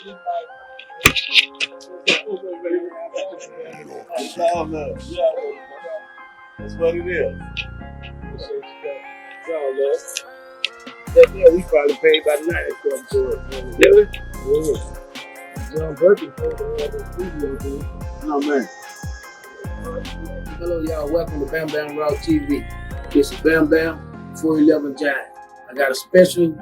It's all love. Yeah, that's what it is. It's all love. Yeah, we probably paid by the night or something for it. Really? Yeah. John Burton told me all the studio, dude. Oh, man. Hello, y'all. Welcome to Bam Bam Raw TV. This is Bam Bam 411 Giant. I got a special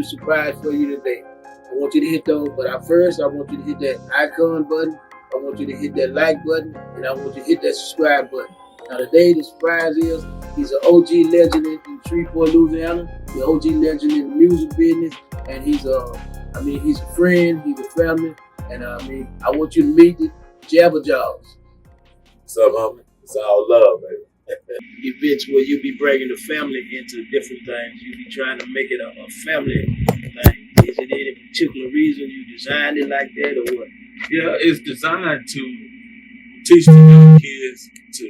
surprise for you today. I want you to hit those, but first I want you to hit that icon button. I want you to hit that like button, and I want you to hit that subscribe button. Now today the surprise is he's an OG legend in Shreveport, Louisiana. The OG legend in the music business, and he's a friend, he's a family, and I want you to meet the Jabbo Jaws. What's up, homie? It's all love, baby. Events where you be bringing the family into different things. You be trying to make it a family thing. Is it any particular reason you designed it like that or what? Yeah, it's designed to teach the young kids to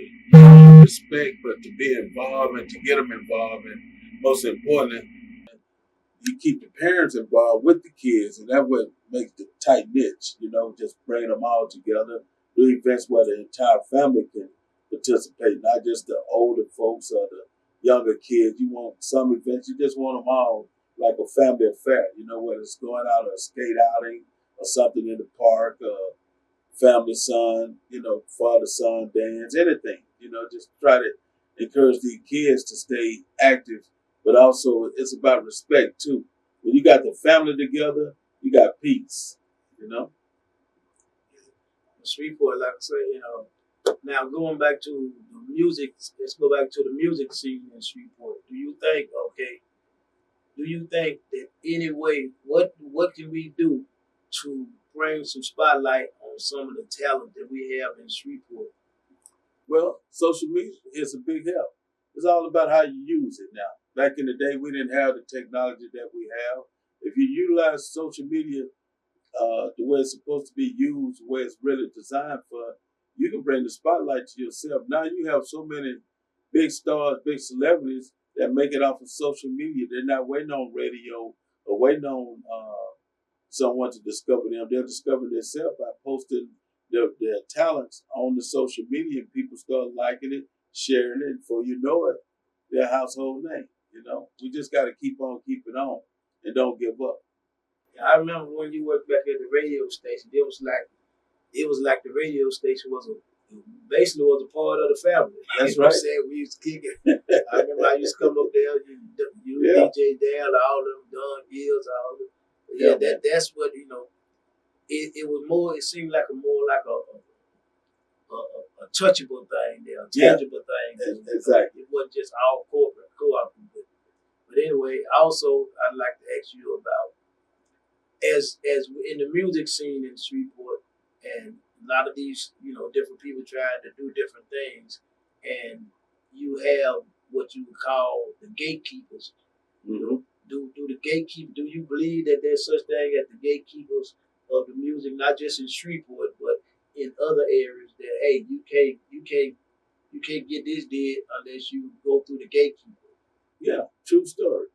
respect, but to be involved and to get them involved. And most importantly, you keep the parents involved with the kids, and that's what makes the tight knit, just bringing them all together, do events where the entire family can participate, not just the older folks or the younger kids. You want some events, you just want them all like a family affair, whether it's going out on a skate outing or something in the park, family son, father son dance, anything, just try to encourage these kids to stay active, but also it's about respect too. When you got the family together, you got peace, Shreveport, like I say, now going back to the music, let's go back to the music scene in Shreveport. Do you think that anyway, what can we do to bring some spotlight on some of the talent that we have in Shreveport? Well, social media is a big help. It's all about how you use it now. Back in the day, we didn't have the technology that we have. If you utilize social media the way it's supposed to be used, the way it's really designed for, you can bring the spotlight to yourself. Now you have so many big stars, big celebrities that make it off of social media. They're not waiting on radio or waiting on someone to discover them. They'll discover themselves by posting their talents on the social media, and people start liking it, sharing it, and before you know it, they're a household name. We just got to keep on keeping on and don't give up. I remember when you worked back at the radio station, it was like the radio station basically was a part of the family. That's right. We used to kick it. I remember I used to come up there, you yeah. DJ Dale, all them Don Gills, all them. Yeah, that's what It was more. It seemed like a touchable thing, a tangible thing. Exactly. It wasn't just all corporate co-operative. But anyway, also I'd like to ask you about as in the music scene in Shreveport, and a lot of these different people trying to do different things, and you have what you would call the gatekeepers. Mm-hmm. Do the gatekeepers? Do you believe that there's such thing as the gatekeepers of the music, not just in Shreveport, but in other areas? That hey, you can't get this did unless you go through the gatekeeper. Yeah, true story,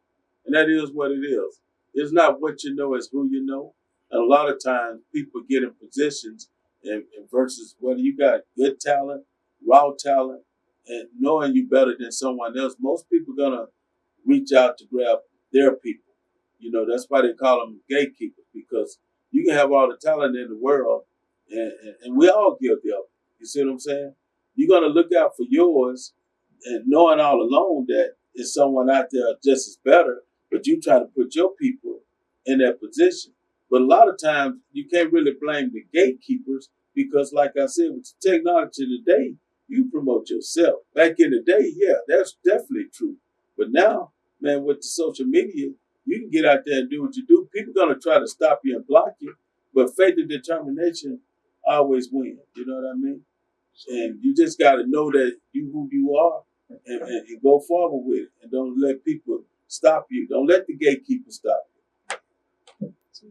and that is what it is. It's not what you know, it's who you know. And a lot of times people get in positions and versus whether you got good talent, raw talent, and knowing you better than someone else, most people are gonna reach out to grab their people. That's why they call them gatekeepers, because you can have all the talent in the world, and we're all guilty of it. You see what I'm saying? You're gonna look out for yours, and knowing all along that there's someone out there just as better, but you try to put your people in that position. But a lot of times you can't really blame the gatekeepers, because like I said, with the technology today, you promote yourself. Back in the day, yeah, that's definitely true. But now, man, with the social media, you can get out there and do what you do. People are going to try to stop you and block you, but faith and determination always win. You know what I mean? And you just got to know that you who you are, and go forward with it, and don't let people stop you. Don't let the gatekeeper stop you. So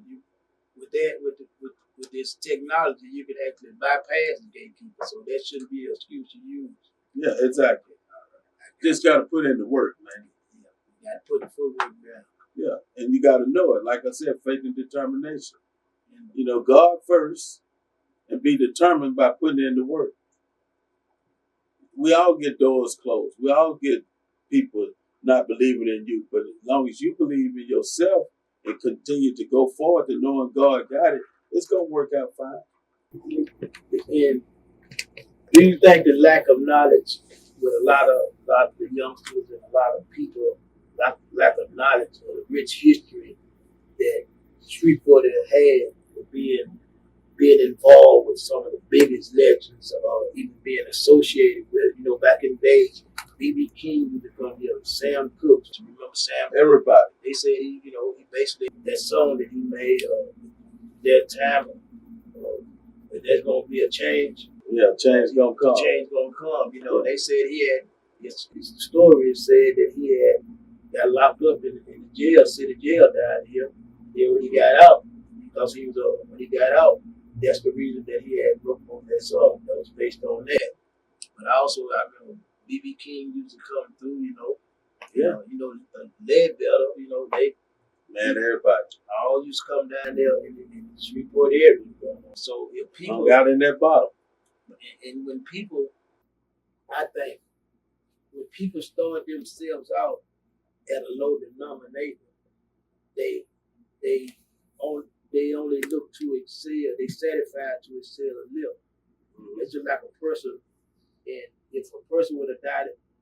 with this technology, you can actually bypass the gatekeeper. So that shouldn't be an excuse to use. Yeah, exactly. Just got to put in the work, man. Yeah, you got to put the footwork down. Yeah, and you got to know it. Like I said, faith and determination. God first, and be determined by putting in the work. We all get doors closed. We all get people not believing in you. But as long as you believe in yourself and continue to go forward to knowing God got it, it's going to work out fine. And do you think the lack of knowledge with a lot of the youngsters and a lot of people, lack of knowledge of the rich history that Shreveport has had for being involved with some of the biggest legends, or even being associated with, back in the days, B.B. King used to come here, Sam Cooke, you remember Sam? Everybody. They said he basically, that song that he made, that time, there's going to be a change. Yeah, change gonna come. Change gonna come. They said he had, his story said that he had got locked up in the jail, city jail down here. Then when he got out, because when he got out, that's the reason that he had wrote on that song. That was based on that. But also, I remember B.B. King used to come through, Ledbetter, Everybody. all used to come down there in the Shreveport area. So if people got in that bottle. And when people, I think, when people start themselves out at a low denominator, they only look to excel. They satisfied to excel a little. It's just like a person, and if a person would have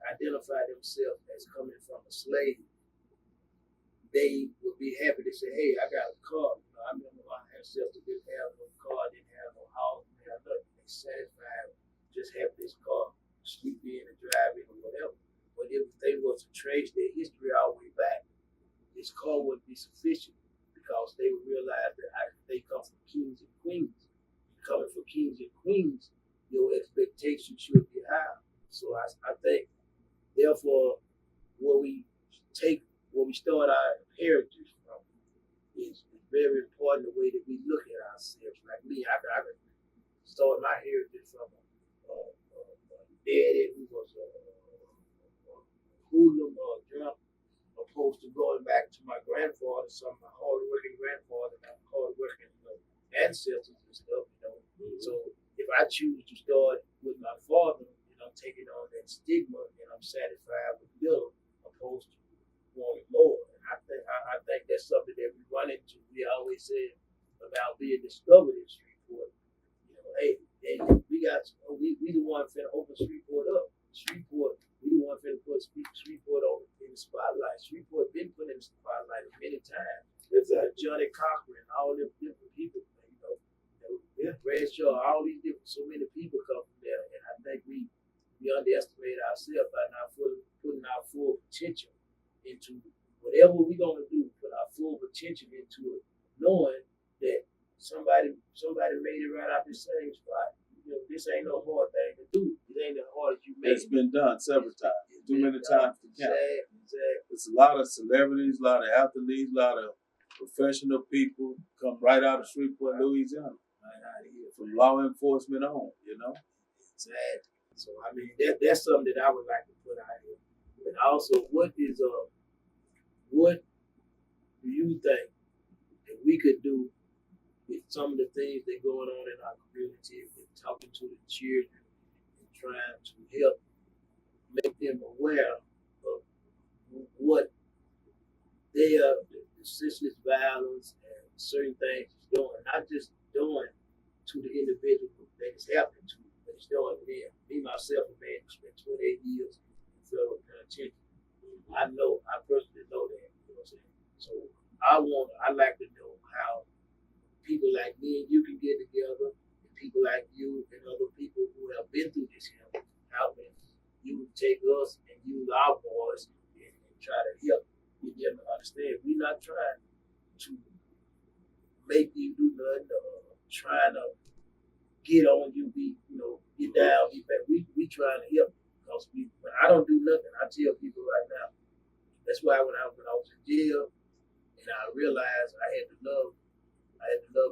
identify themselves as coming from a slave, they would be happy to say, "Hey, I got a car. I remember my ancestors didn't have no car, didn't have no house, didn't have nothing. They satisfied just have this car, sleep in and drive in or whatever. But if they was to trace their history all the way back, this car wouldn't be sufficient, because they would realize that they come from kings and queens. Coming from kings and queens, your expectations should be high. So I think, therefore, where we start our heritage from is very important, the way that we look at ourselves. Like me, I start my heritage from a daddy who was a hoodlum or a drunk, opposed to going back to my grandfather, some of my hard-working grandfather, my hard-working ancestors and stuff. So if I choose to start with my father, and I'm taking on that stigma, and I'm satisfied with little, opposed to wanting more. And I think that's something that we run into. We always say about being discovered in Shreveport. Hey, we the one finna open Shreveport up. Shreveport, we the one finna put Shreveport in the spotlight. Shreveport been put in the spotlight many times. There's Johnny Cochran, all them different people, Bradshaw, all these different, so many people come from there, and I think we underestimate ourselves by not putting our full potential into whatever we're gonna do. Put our full potential into it, knowing that somebody made it right out the same spot. This ain't no hard thing to do. It ain't as hard as you make it. It's been done several times. Too many times to count. Exactly. It's a lot of celebrities, a lot of athletes, a lot of professional people come right out of Shreveport, Louisiana. Right out of here. From law enforcement on, Exactly. So I mean, that's something that I would like to put out here. And also, what do you think that we could do with some of the things that are going on in our community, with talking to the children and trying to help make them aware of what they are, the senseless violence and certain things is doing, not just doing to the individual that it's happening to, but it's doing to them. Me, myself, a man who spent 28 years in federal penitentiary. I personally know that, you know what I'm saying? So I like to know how people like me and you can get together, and people like you and other people who have been through this here, how can you take us and use our voice and try to help get them to understand. We're not trying to make you do nothing, trying to get on you, get down, get back. We trying to help, because when I don't do nothing, I tell people right now. That's why when I was in jail, and I realized I had to love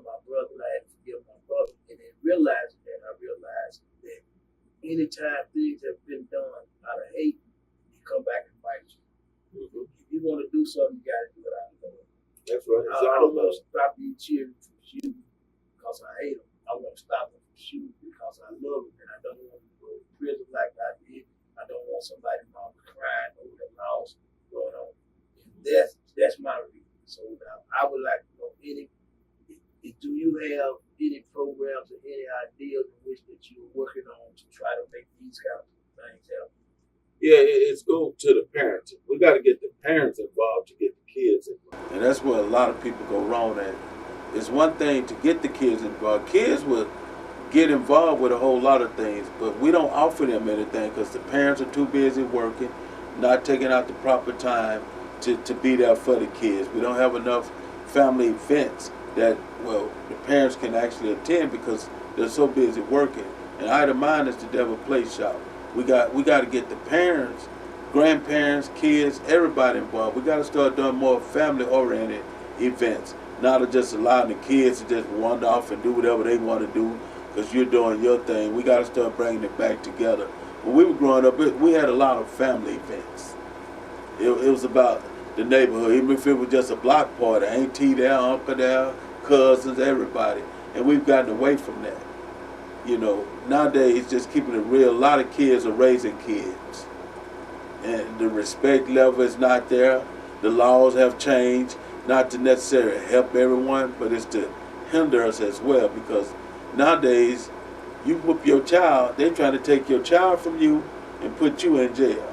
my brother, and I had to forgive my brother, and then realizing that, I realized that anytime things have been done out of hate, they come back and bite you. Mm-hmm. If you want to do something, you got to do it out of love. That's right. I don't want to stop you cheering for you because I hate them. I want to stop them from shooting because I love them, and I don't want them to go to prison like I did. I don't want somebody mom crying over the loss going on. And that's my reason. So I would like to know do you have any programs or any ideas in which that you're working on to try to make these kind of things happen? Yeah, it's go to the parents. We got to get the parents involved to get the kids involved. And that's where a lot of people go wrong at. It's one thing to get the kids involved. Kids will get involved with a whole lot of things, but we don't offer them anything because the parents are too busy working, not taking out the proper time to be there for the kids. We don't have enough family events that, well, the parents can actually attend because they're so busy working. And item mine is the Devil Play Shop. We got to get the parents, grandparents, kids, everybody involved. We got to start doing more family-oriented events, not to just allowing the kids to just wander off and do whatever they want to do because you're doing your thing. We got to start bringing it back together. When we were growing up, we had a lot of family events. It was about the neighborhood, even if it was just a block party, auntie there, uncle there, cousins, everybody. And we've gotten away from that. You know, nowadays, just keeping it real, a lot of kids are raising kids. And the respect level is not there. The laws have changed, not to necessarily help everyone, but it's to hinder us as well. Because nowadays, you whoop your child, they're trying to take your child from you and put you in jail.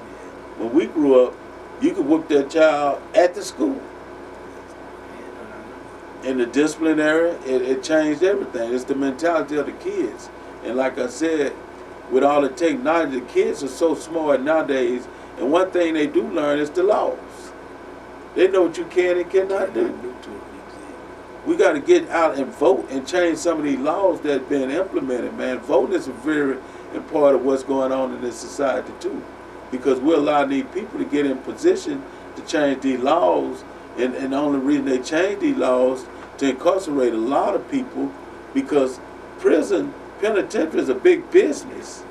When we grew up, you could whoop that child at the school. In the disciplinary, it changed everything. It's the mentality of the kids. And like I said, with all the technology, the kids are so smart nowadays, and one thing they do learn is the laws. They know what you can and cannot do. We got to get out and vote and change some of these laws that have been implemented, man. Voting is a very important part of what's going on in this society, too. Because we're allowing these people to get in position to change these laws, and the only reason they change these laws to incarcerate a lot of people, because penitentiary is a big business.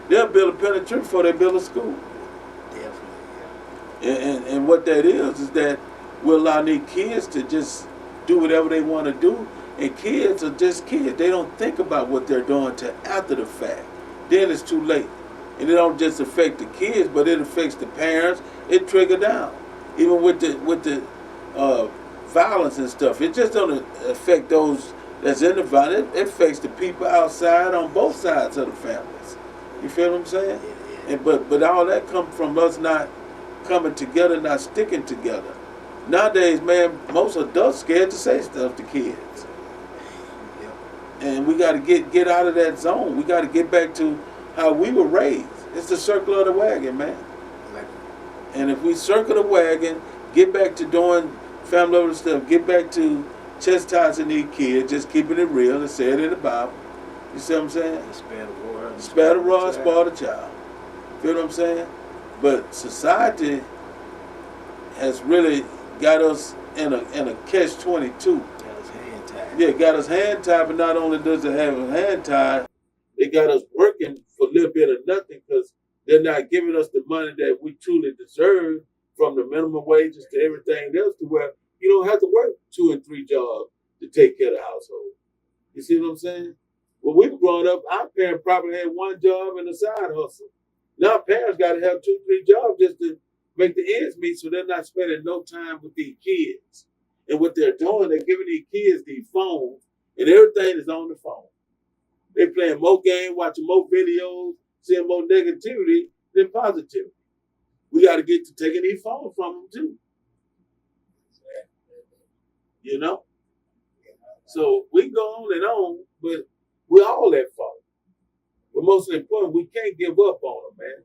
They'll build a penitentiary before they build a school. Definitely, yeah. And what that is that we're allowing these kids to just do whatever they want to do, and kids are just kids. They don't think about what they're doing till after the fact. Then it's too late. And it don't just affect the kids, but it affects the parents. It trigger down. Even with the violence and stuff, it just don't affect those that's in the violence. It affects the people outside on both sides of the families. You feel what I'm saying? And but all that comes from us not coming together, not sticking together. Nowadays, man, most adults scared to say stuff to kids. And we got to get out of that zone. We got to get back to how we were raised. It's the circle of the wagon, man. And if we circle the wagon, get back to doing family over stuff, get back to chastising these kids, just keeping it real and saying it in the Bible. You see what I'm saying? Spare the rod, spoil the child. Feel what I'm saying? But society has really got us in a catch-22. Got us hand tied. Yeah, got us hand tied, but not only does it have us hand tied, they got us working for a little bit of nothing because they're not giving us the money that we truly deserve, from the minimum wages to everything else, to where you don't have to work 2 and 3 jobs to take care of the household. You see what I'm saying? When we were growing up, our parents probably had 1 job and a side hustle. Now parents got to have 2, 3 jobs just to make the ends meet, so they're not spending no time with these kids. And what they're doing, they're giving these kids these phones, and everything is on the phone. They're playing more games, watching more videos, seeing more negativity than positivity. We got to get to taking these phones from them too. You know? So we can go on, but we're all at fault. But most important, we can't give up on them, man.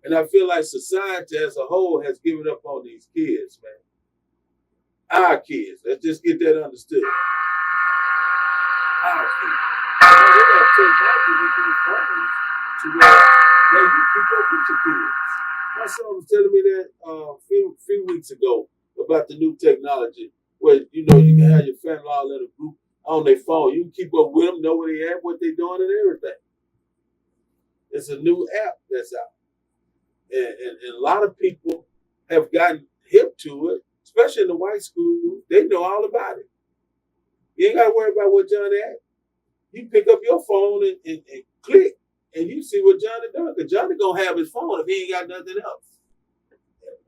And I feel like society as a whole has given up on these kids, man. Our kids. Let's just get that understood. Our kids. We got to take back with these phones to where you keep up with your kids. My son was telling me that a few weeks ago about the new technology where, you know, you can have your family all in a group on their phone. You can keep up with them, know where they at, what they're doing, and everything. It's a new app that's out. And a lot of people have gotten hip to it, especially in the white schools. They know all about it. You ain't gotta worry about what Johnny at. You pick up your phone and click, and you see what Johnny does. Because Johnny gonna have his phone if he ain't got nothing else.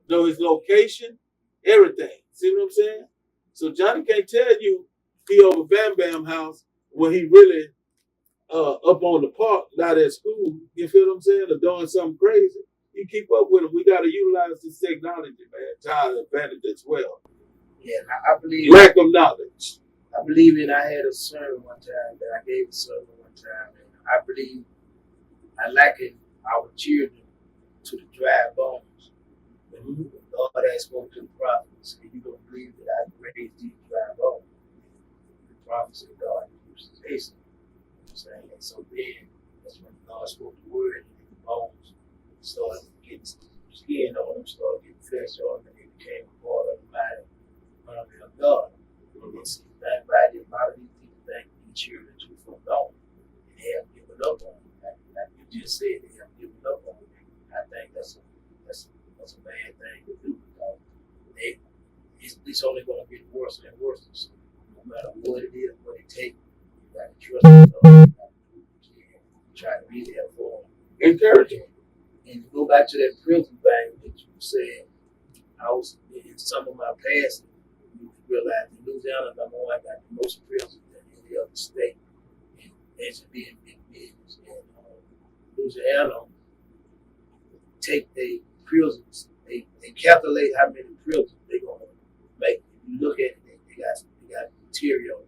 Know his location, everything. See what I'm saying? So Johnny can't tell you he over Bam Bam house when he really up on the park, not at school. You feel what I'm saying? Or doing something crazy. You keep up with him. We got to utilize this technology, man, to our advantage as well. Yeah, I believe lack of knowledge. I believe in. I had a sermon one time that I gave a sermon one time, and I believe I liken our children to the dry bones. When God had spoken to the prophets, and you don't believe that I raised these dry bones. The prophets of God used to say so. Saying, and so then that's when God spoke the word, and the bones started getting skin on them, started getting flesh on them, and they became a part of the body of God. And see, that body, a lot of these people think these children too from God, and they have given up on them. Like you just said, they have given up on them. I think that's a bad thing to do, because it's only going to get worse and worse. So no matter what it is, what it takes, you got to trust God. Try to be there for them. Encourage them. And to go back to that prison thing that you said, I was in some of my past, you realize in Louisiana, number one, got the most prisons than any other state. And that should be in big business. And Louisiana take their prisons, they calculate how many prisons they're gonna make. If you look at it, they got material.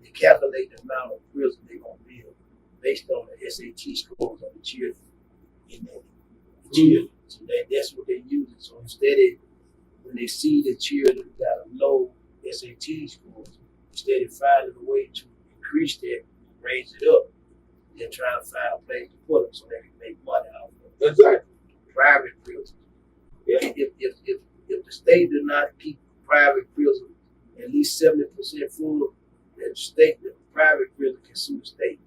They calculate the amount of prisons they're gonna build based on the SAT scores of the children in that children. So that's what they're using. So instead of, when they see the children got a low SAT scores, instead of finding a way to increase that, raise it up, they're trying to find a place to put them so they can make money out of them. Exactly. Private prisons. Yeah. If the state does not keep private prisons at least 70% full, then the private prison can sue the state.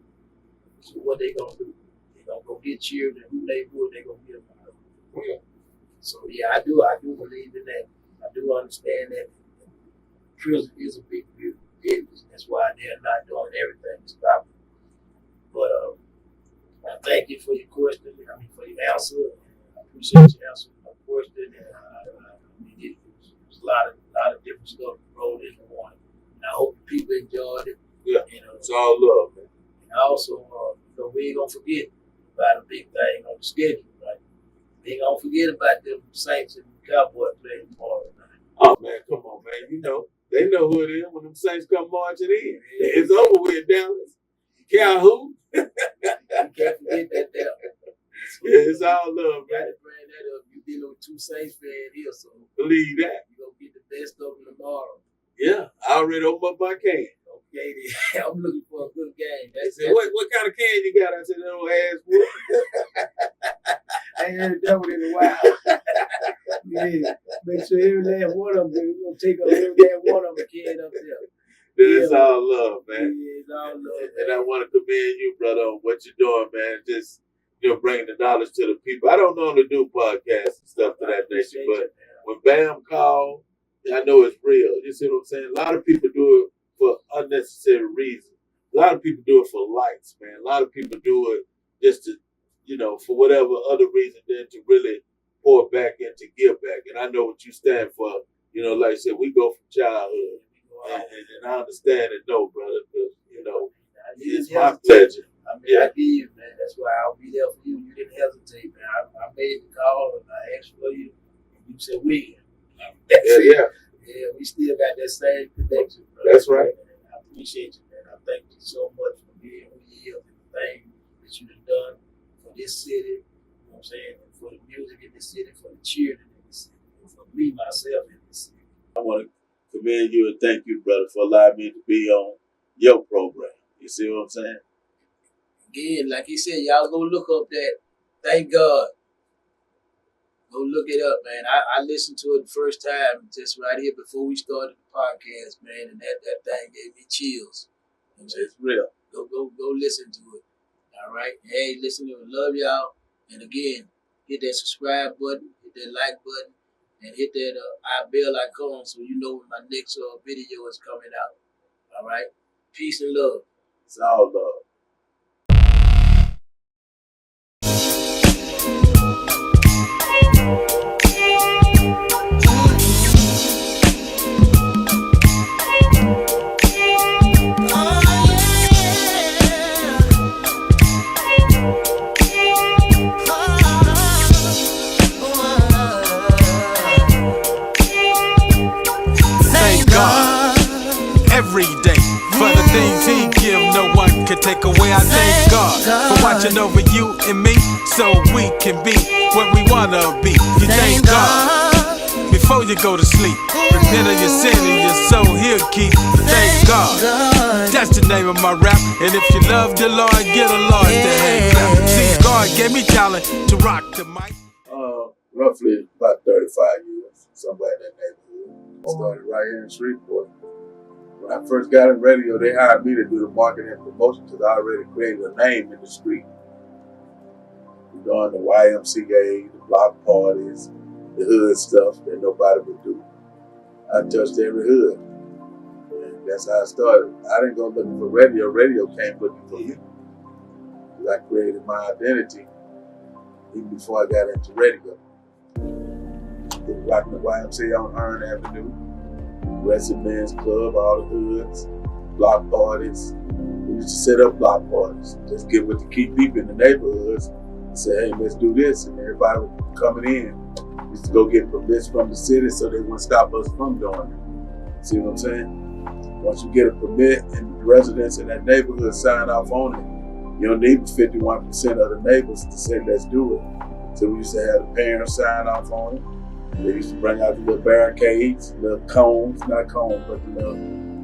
So what they gonna do? They gonna go get children who neighborhood they gonna get them out of. Yeah. So yeah, I do believe in that. I do understand that prison is a big business. That's why they're not doing everything to stop it. But I thank you for your question. I mean, for your answer. I appreciate you answering my question. And it was a lot of different stuff rolled into one. And I hope people enjoyed it. Yeah, it's all love, man. And also, we ain't gonna forget about a big thing on the schedule, right? We ain't gonna forget about them Saints and Cowboys playing tomorrow night. Oh man, come on, man. You know, they know who it is when them Saints come marching in. Yeah. It's over with, Dallas. Count who? You can't forget that there. Yeah, it's all love, man. Gotta bring that up. You dealing with two Saints fans here, so believe that. You gonna get the best of them tomorrow. Yeah, I already opened up my can. Okay, then. I'm looking for a good game. What kind of can you got? I said, that old ass wood. I ain't heard that one in a while. Yeah, make sure every last one of them, we're going to take every last one of them can up there. It's all love, man. Yeah, it's all love. And I want to commend you, brother, on what you're doing, man. Just, bringing the knowledge to the people. I don't normally do podcasts and stuff to that nature, but when Bam called, I know it's real. You see what I'm saying? A lot of people do it for unnecessary reasons. A lot of people do it for likes, man. A lot of people do it just to, for whatever other reason than to really pour back and to give back. And I know what you stand for. Like I said, we go from childhood. And I understand and know, brother, because, it's my pleasure. I mean, I give, man. That's why I'll be there for you. You didn't hesitate, man. I made the call and I asked for you. And you said, we. Yeah, we still got that same connection, brother. That's right. And I appreciate you, man. I thank you so much for being who you are and the thing that you've done for this city, you know what I'm saying, and for the music in this city, for the children in this city, and for me, myself in this city. I want to commend you and thank you, brother, for allowing me to be on your program. You see what I'm saying? Again, like he said, y'all go look up that. Thank God. Go look it up, man. I listened to it the first time just right here before we started the podcast, man, and that thing gave me chills. You know what I'm saying? It's real. Go listen to it. All right? Hey, listen to it. Love y'all. And again, hit that subscribe button, hit that like button, and hit that bell icon so you know when my next video is coming out. All right? Peace and love. It's all love. Every day for the things he give, no one can take away. I thank God for watching over you and me, so we can be what we wanna be. You thank God before you go to sleep. Repent of your sin and your soul he'll keep. Thank God. That's the name of my rap. And if you love the Lord, get a Lord to hand clap. See, God gave me talent to rock the mic. Roughly about 35 years, somewhere in that neighborhood. Started right here in Shreveport. When I first got in radio, they hired me to do the marketing and promotion because I already created a name in the street. Doing the YMCA, the block parties, the hood stuff that nobody would do. I touched every hood. And that's how I started. I didn't go looking for radio. Radio came looking for me. I created my identity even before I got into radio. Rocking the YMCA on Hearn Avenue. Western Men's Club, all the hoods, block parties. We used to set up block parties. Just get with the key people in the neighborhoods and say, hey, let's do this. And everybody was coming in. We used to go get permits from the city so they wouldn't stop us from doing it. See what I'm saying? Once you get a permit and the residents in that neighborhood sign off on it, you don't need 51% of the neighbors to say, let's do it. So we used to have the parents sign off on it. They used to bring out the little barricades, little cones, not cones, but the little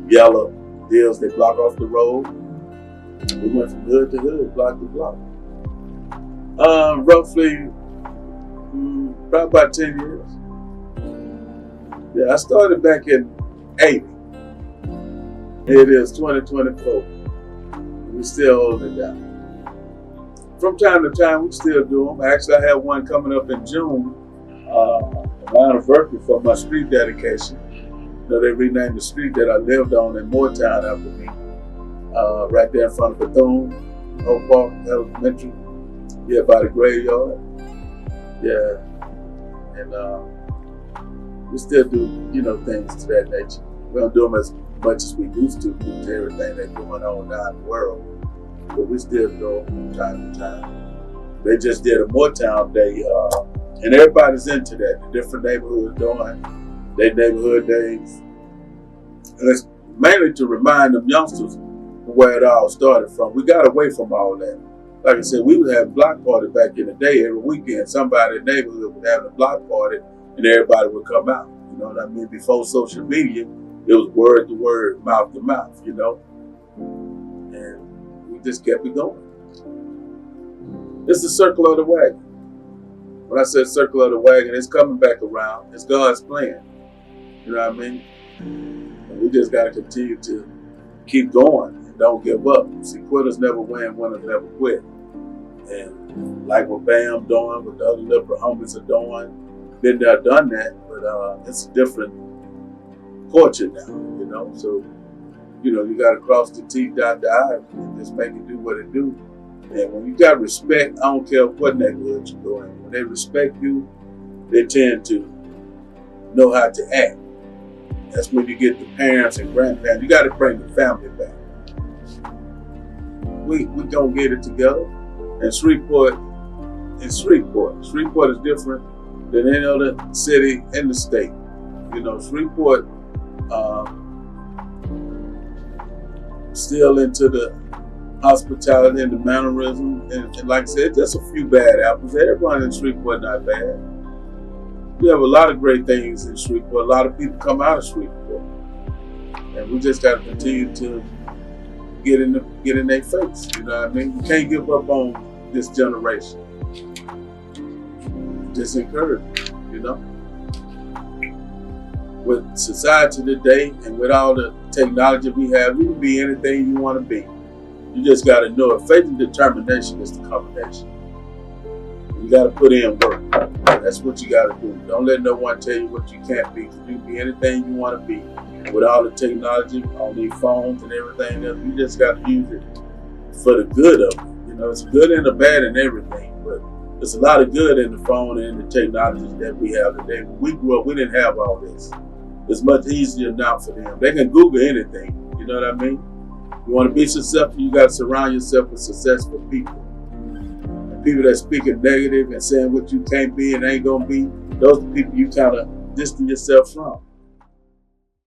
yellow deals that block off the road. We went from hood to hood, block to block. Roughly, probably about 10 years. Yeah, I started back in 80. It is 2024. We still holding it down. From time to time, we still do them. Actually, I have one coming up in June. My anniversary for my street dedication. You know, they renamed the street that I lived on in Moortown after me. Right there in front of Bethune, Oak Park Elementary. Yeah, by the graveyard. Yeah. And we still do, you know, things to that nature. We don't do them as much as we used to with everything that's going on down the world. But we still do them from time to time. They just did a Moortown Day. And everybody's into that. The different neighborhoods doing their neighborhood days. And it's mainly to remind them youngsters where it all started from. We got away from all that. Like I said, we would have a block party back in the day. Every weekend, somebody in the neighborhood would have a block party and everybody would come out. You know what I mean? Before social media, it was word to word, mouth to mouth, you know? And we just kept it going. It's the circle of the wagon. When I said circle of the wagon, it's coming back around. It's God's plan. You know what I mean? And we just got to continue to keep going and don't give up. See, quitters never win, winners never quit. And like what Bam doing, what the other liberal homies are doing, been there, done that, but it's a different portrait now, you know? So, you know, you got to cross the T, dot the I, and just make it do what it do. And when you got respect, I don't care what neighborhood you go in. When they respect you, they tend to know how to act. That's when you get the parents and grandparents. You got to bring the family back. We don't get it together. And Shreveport is Shreveport. Shreveport is different than any other city in the state. You know, Shreveport still into the hospitality and the mannerism, and like I said, just a few bad apples. Everyone in Shreveport not bad. We have a lot of great things in Shreveport. A lot of people come out of Shreveport, and we just got to continue to get in their face. You know what I mean? We can't give up on this generation. Just encourage them, you know. With society today and with all the technology we have, you can be anything you want to be. You just got to know it. Faith and determination is the combination. You got to put in work. That's what you got to do. Don't let no one tell you what you can't be. You can be anything you want to be. You with all the technology on these phones and everything else. You just got to use it for the good of it. You know, it's good and the bad and everything, but there's a lot of good in the phone and the technologies that we have today. When we grew up, we didn't have all this. It's much easier now for them. They can Google anything. You know what I mean? You want to be successful, you got to surround yourself with successful people. And people that speaking negative and saying what you can't be and ain't gonna be, those are the people you kind of distance yourself from.